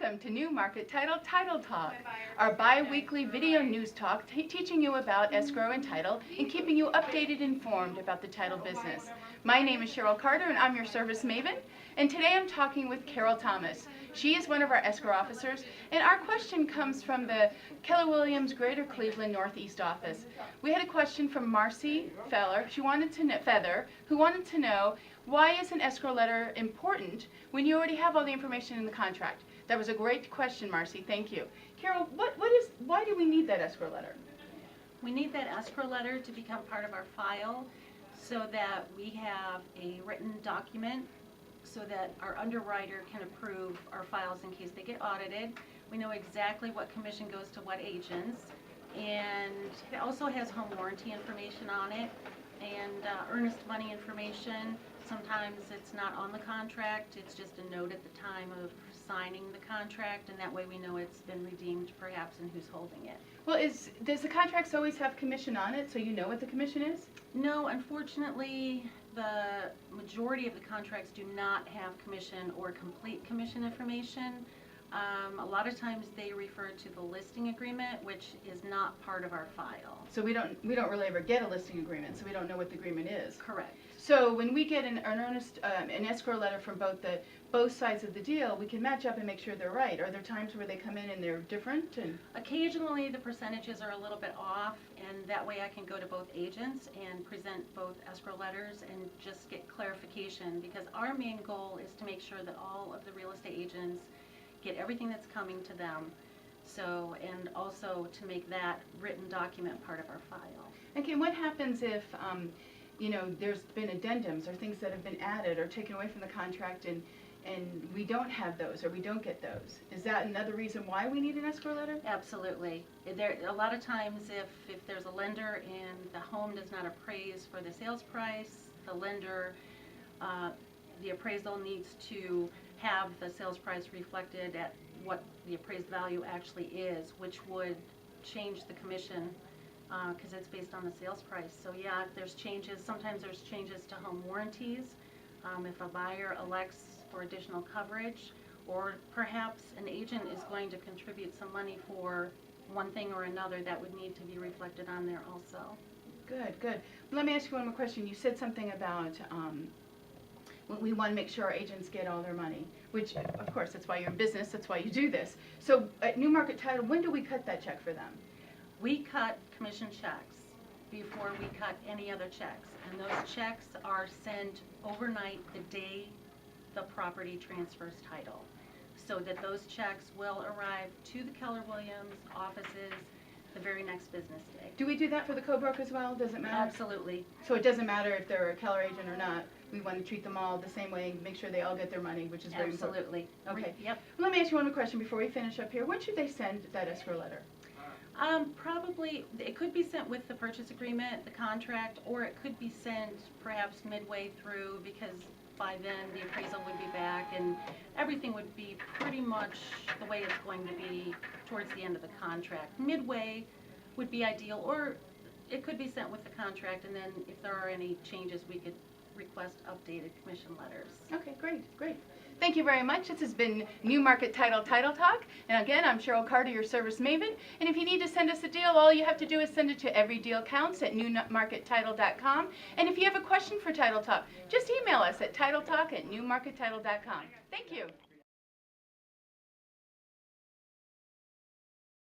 Welcome to New Market Title Talk, our bi-weekly video news talk teaching you about escrow and title and keeping you updated and informed about the title business. My name is Cheryl Carter and I'm your service maven, and today I'm talking with Carol Thomas. She is one of our escrow officers, and our question comes from the Keller Williams Greater Cleveland Northeast office. We had a question from Marcy Feller, who wanted to know, why is an escrow letter important when you already have all the information in the contract? That was a great question, Marcy. Thank you. Carol, why do we need that escrow letter? We need that escrow letter to become part of our file so that we have a written document so that our underwriter can approve our files in case they get audited. We know exactly what commission goes to what agents, and it also has home warranty information on it and earnest money information. Sometimes it's not on the contract, it's just a note at the time of signing the contract, and that way we know it's been redeemed perhaps and who's holding it. Well, does the contracts always have commission on it so you know what the commission is? No, unfortunately, the majority of the contracts do not have commission or complete commission information. A lot of times they refer to the listing agreement, which is not part of our file. So we don't really ever get a listing agreement, so we don't know what the agreement is. Correct. So when we get an escrow letter from both sides of the deal, we can match up and make sure they're right. Are there times where they come in and they're different? Occasionally the percentages are a little bit off, and that way I can go to both agents and present both escrow letters and just get clarification, because our main goal is to make sure that all of the real estate agents get everything that's coming to them. So, and also to make that written document part of our file. Okay, what happens if there's been addendums or things that have been added or taken away from the contract and we don't have those or we don't get those? Is that another reason why we need an escrow letter? Absolutely. A lot of times if there's a lender and the home does not appraise for the sales price, the lender, the appraisal needs to have the sales price reflected at what the appraised value actually is, which would change the commission because it's based on the sales price. So yeah, if there's changes, sometimes there's changes to home warranties. If a buyer elects for additional coverage, or perhaps an agent is going to contribute some money for one thing or another, that would need to be reflected on there also. Good, good. Let me ask you one more question. You said something about we want to make sure our agents get all their money, which of course that's why you're in business, that's why you do this. So at New Market Title, when do we cut that check for them? We cut commission checks before we cut any other checks, and those checks are sent overnight the day the property transfers title, so that those checks will arrive to the Keller Williams offices the very next business day. Do we do that for the co-broke as well? Does it matter? Absolutely. So it doesn't matter if they're a Keller agent or not. We want to treat them all the same way and make sure they all get their money, which is very important. Absolutely. Okay. Yep. Well, let me ask you one more question before we finish up here. When should they send that escrow letter? Probably, it could be sent with the purchase agreement, the contract, or it could be sent perhaps midway through, because by then the appraisal would be back and everything would be pretty much the way it's going to be towards the end of the contract. Midway would be ideal, or it could be sent with the contract, and then if there are any changes we could request updated commission letters. Okay, great, great. Thank you very much. This has been New Market Title Talk. And again, I'm Cheryl Carter, your service maven. And if you need to send us a deal, all you have to do is send it to everydealcounts@newmarkettitle.com. And if you have a question for Title Talk, just email us at titletalk@newmarkettitle.com. Thank you.